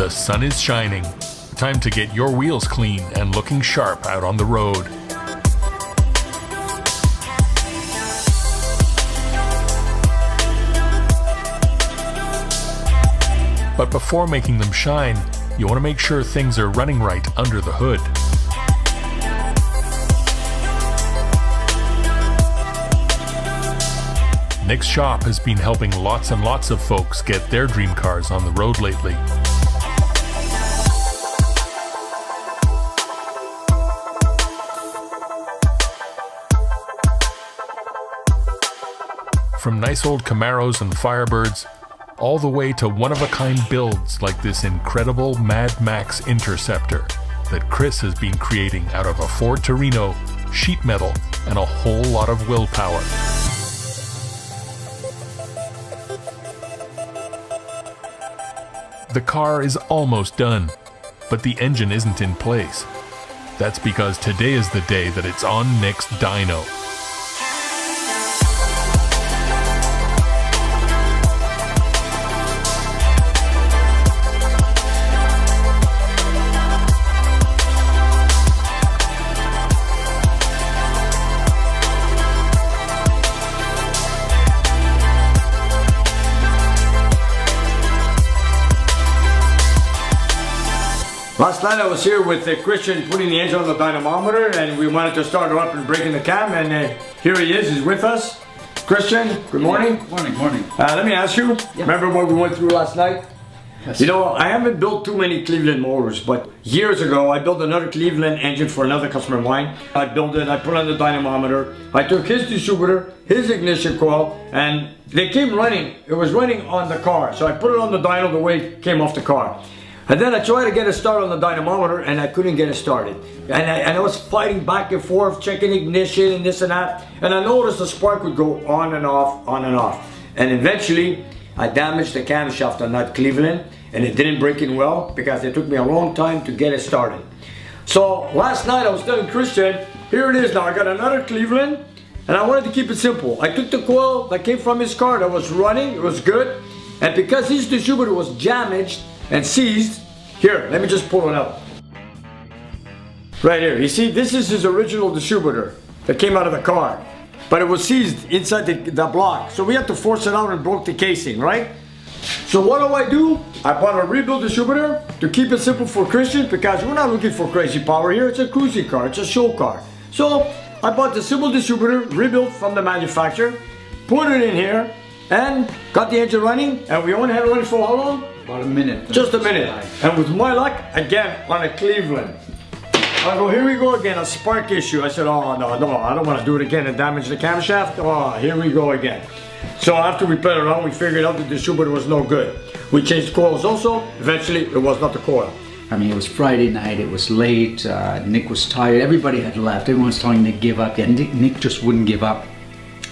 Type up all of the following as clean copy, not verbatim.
The sun is shining. Time to get your wheels clean and looking sharp out on the road. But before making them shine, you want to make sure things are running right under the hood. Nick's shop has been helping lots and lots of folks get their dream cars on the road lately. From nice old Camaros and Firebirds, all the way to one-of-a-kind builds like this incredible Mad Max Interceptor that Chris has been creating out of a Ford Torino, sheet metal, and a whole lot of willpower. The car is almost done, but the engine isn't in place. That's because today is the day that it's on Nick's dyno. Last night I was here with Christian putting the engine on the dynamometer, and we wanted to start her up and breaking the cam, and here he is, he's with us. Christian, good morning. Morning. Let me ask you, remember what we went through last night? Yes. You know, I haven't built too many Cleveland motors, but years ago I built another Cleveland engine for another customer of mine. I built it, I put it on the dynamometer, I took his distributor, his ignition coil, and they came running. It was running on the car, so I put it on the dyno the way it came off the car. And then I tried to get it started on the dynamometer, and I couldn't get it started. And I was fighting back and forth, checking ignition and this and that. And I noticed the spark would go on and off, on and off. And eventually, I damaged the camshaft on that Cleveland, and it didn't break in well because it took me a long time to get it started. So last night I was telling Christian, here it is now, I got another Cleveland, and I wanted to keep it simple. I took the coil that came from his car that was running, it was good. And because his distributor was damaged and seized, here, let me just pull it out. Right here, you see, this is his original distributor that came out of the car, but it was seized inside the block. So we had to force it out and broke the casing, right? So what do? I bought a rebuild distributor to keep it simple for Christian, because we're not looking for crazy power here. It's a cruising car, it's a show car. So I bought the simple distributor, rebuilt from the manufacturer, put it in here, and got the engine running, and we only had it running for how long? About a minute. Just a minute. And with my luck, again, on a Cleveland. I go, here we go again, a spark issue. I said, oh no, I don't want to do it again and damage the camshaft. Oh, here we go again. So after we played around, we figured out the distributor was no good. We changed coils also. Eventually, it was not the coil. I mean, it was Friday night, it was late, Nick was tired, everybody had left, everyone was telling Nick to give up, and Nick just wouldn't give up.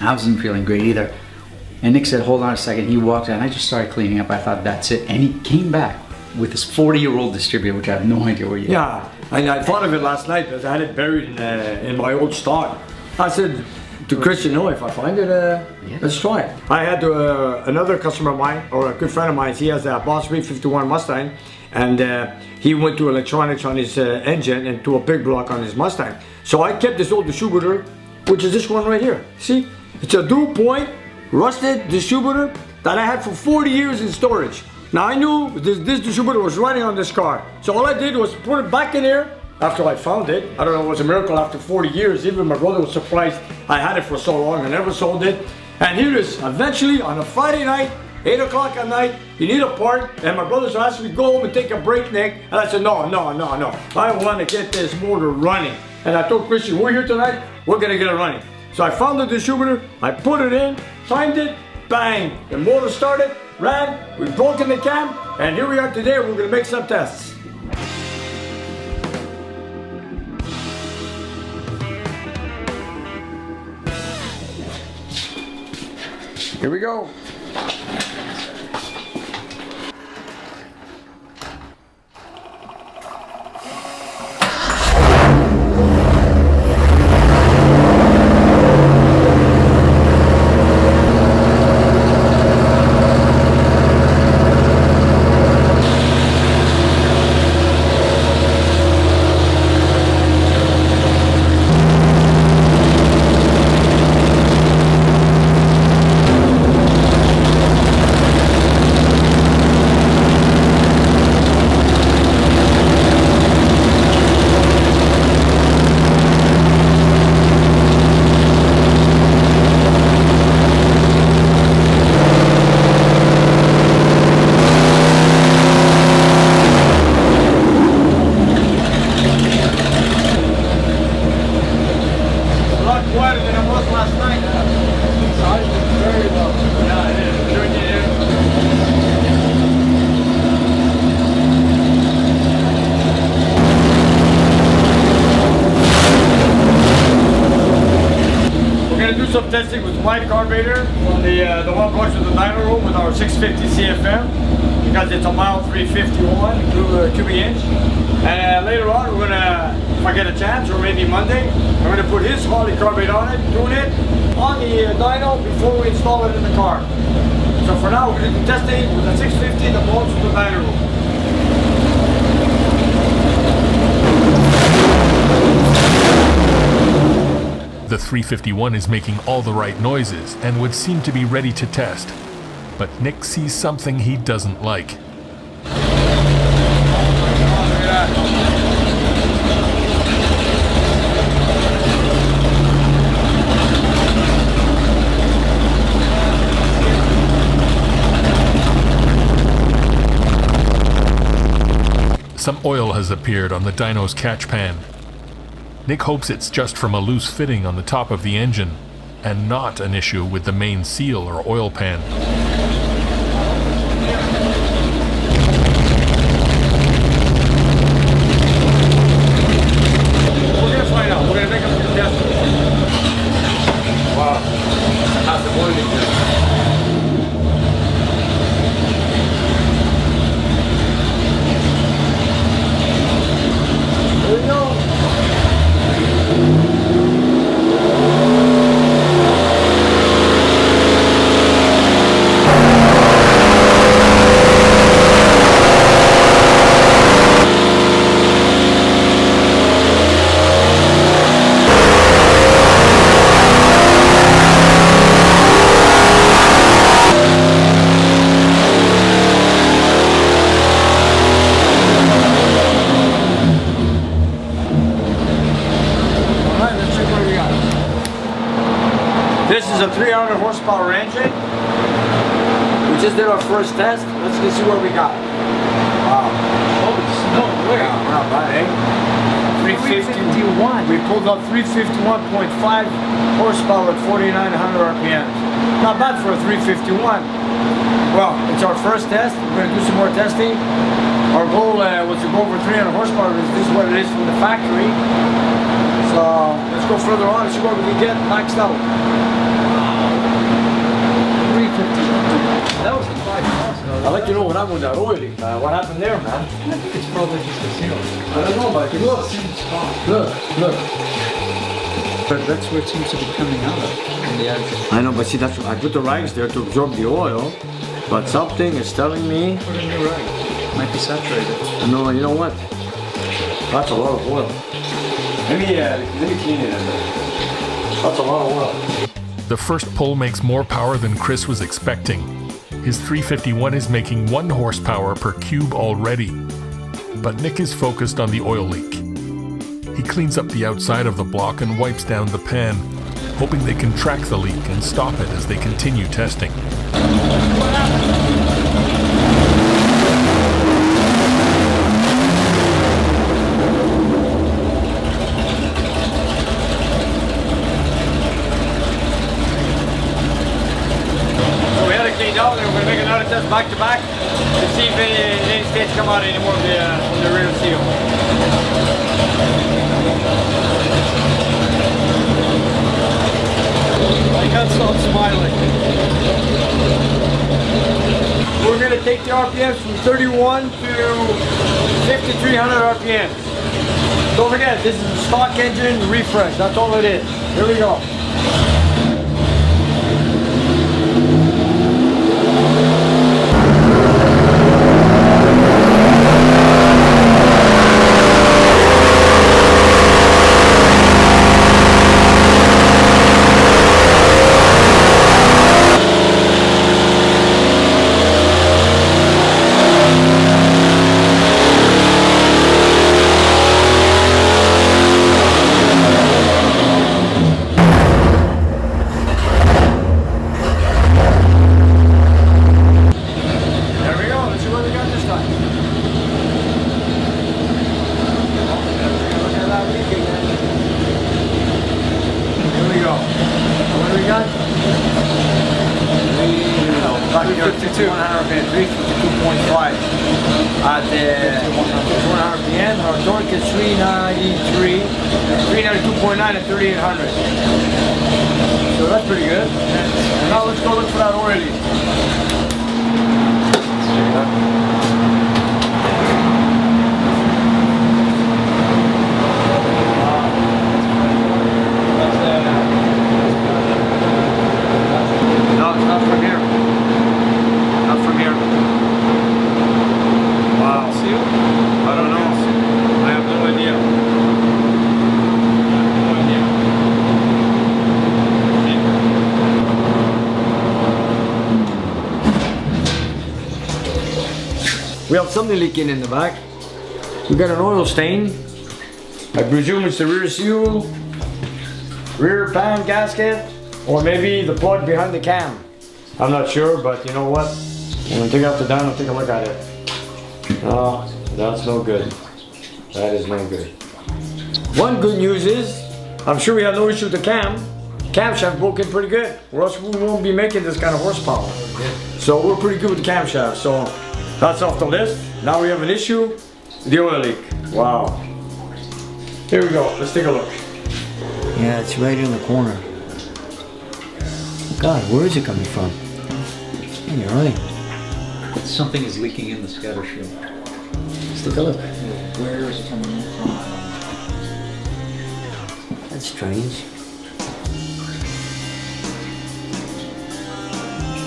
I wasn't feeling great either. And Nick said, hold on a second. He walked out and I just started cleaning up. I thought, that's it. And he came back with this 40-year-old distributor, which I have no idea where you Yeah, and I thought of it last night because I had it buried in my old stock. I said to Christian, no, if I find it, let's try it. I had another customer of mine, or a good friend of mine, he has a Boss 351 Mustang, and he went to electronics on his engine and to a big block on his Mustang. So I kept this old distributor, which is this one right here. See, it's a dual point, rusted distributor that I had for 40 years in storage. Now I knew this distributor was running on this car. So all I did was put it back in here after I found it. I don't know, it was a miracle after 40 years. Even my brother was surprised I had it for so long. I never sold it. And here it is, eventually on a Friday night, 8 o'clock at night, you need a part. And my brothers asked me to go home and take a break, Nick. And I said, no. I want to get this motor running. And I told Christian, we're here tonight, we're going to get it running. So I found the distributor, I put it in, timed it, bang, the motor started, ran, we broke in the cam, and here we are today, we're gonna make some tests. Here we go. wide carburetor from the one goes to the dyno room with our 650 CFM because it's a mile 351 cubic inch. And later on, we're gonna, if I get a chance, or maybe Monday, I'm gonna put his Harley carburetor on it, tune it on the dyno before we install it in the car. So for now, we're gonna be testing with the 650 that belongs to the dyno room. The 351 is making all the right noises and would seem to be ready to test. But Nick sees something he doesn't like. Some oil has appeared on the dyno's catch pan. Nick hopes it's just from a loose fitting on the top of the engine, and not an issue with the main seal or oil pan. We're gonna find out. We're gonna make a few tests. Wow. How's the boiling there? There we go. This is a 300 horsepower engine. We just did our first test. Let's go see what we got. Wow. Oh, no way. Yeah, not bad, eh? 351. We pulled up 351.5 horsepower at 4,900 RPMs. Not bad for a 351. Well, it's our first test. We're going to do some more testing. Our goal was to go over 300 horsepower. This is what it is from the factory. So let's go further on and see what we can get maxed out. 350. That was a 5,000. I'd like to know what happened with that oil leak. What happened there, man? I think it's probably just a seal. I don't know, but look. Look. But that's where it seems to be coming out of. On the edge. I know, but see, that's I put the rags there to absorb the oil, but something is telling me. Put a new rag. Might be saturated. No, you know what? That's a lot of oil. Let me clean it. That's a lot of oil. The first pull makes more power than Chris was expecting. His 351 is making 1 horsepower per cube already. But Nick is focused on the oil leak. He cleans up the outside of the block and wipes down the pan, hoping they can track the leak and stop it as they continue testing. We're going to make another test back to back to see if any states come out anymore from the rear seal. I can't stop smiling. We're going to take the RPMs from 31 to 5,300 RPMs. Don't forget, this is a stock engine refresh. That's all it is. Here we go. Back here, 352.5 at the 100 RPM. Our torque is 392.9 at 3,800. so that's pretty good. And now let's go look for that oil leak. No, it's not from here. Not from here. Wow. I don't know. I have no idea. We have something leaking in the back. We got an oil stain. I presume it's the rear seal, rear pan gasket, or maybe the plug behind the cam. I'm not sure, but you know what? I'm gonna take out the dyno and take a look at it. No, that's no good. That is no good. One good news is, I'm sure we have no issue with the cam. Camshaft broke in pretty good, or else we won't be making this kind of horsepower. So we're pretty good with the camshaft. So that's off the list. Now we have an issue, the oil leak. Wow. Here we go, let's take a look. Yeah, it's right in the corner. God, where is it coming from? Yeah, you're right. Something is leaking in the scatter shield. Let's take a look. Where is it coming in from? That's strange.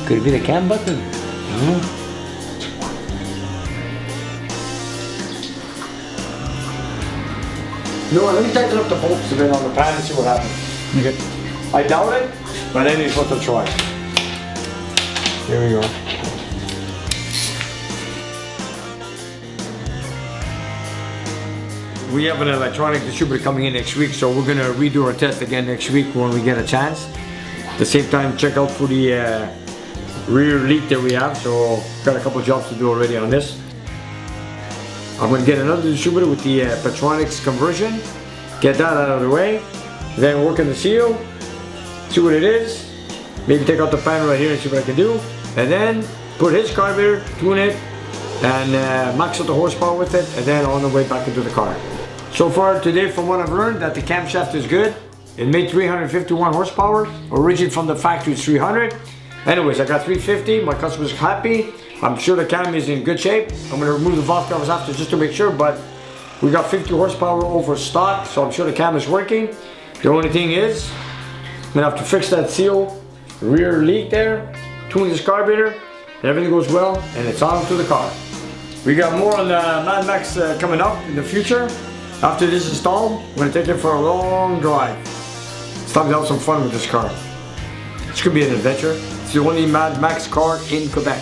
Could it be the cam button? No. No, let me tighten up the bolts a bit on the pad and see what happens. Okay. I doubt it, but anyways, worth a try. Here we go. We have an electronic distributor coming in next week, so we're gonna redo our test again next week when we get a chance. At the same time, check out for the rear leak that we have, so got a couple of jobs to do already on this. I'm going to get another distributor with the Petronics conversion, get that out of the way, then work on the seal, see what it is, maybe take out the pan right here and see what I can do, and then put his carburetor, tune it, and max out the horsepower with it, and then on the way back into the car. So far today, from what I've learned, that the camshaft is good. It made 351 horsepower, origin from the factory is 300. Anyways, I got 350, my customer's happy. I'm sure the cam is in good shape. I'm gonna remove the valve covers after just to make sure, but we got 50 horsepower over stock, so I'm sure the cam is working. The only thing is, I'm gonna have to fix that seal, rear leak there, tune this carburetor, and everything goes well, and it's on to the car. We got more on the Mad Max coming up in the future. After this is installed, I'm gonna take it for a long drive. It's time to have some fun with this car. This could be an adventure. It's the only Mad Max car in Quebec.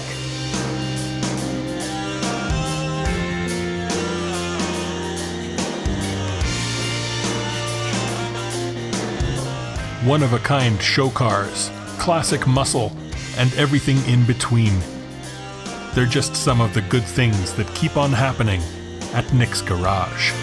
One-of-a-kind show cars, classic muscle, and everything in between. They're just some of the good things that keep on happening at Nick's Garage.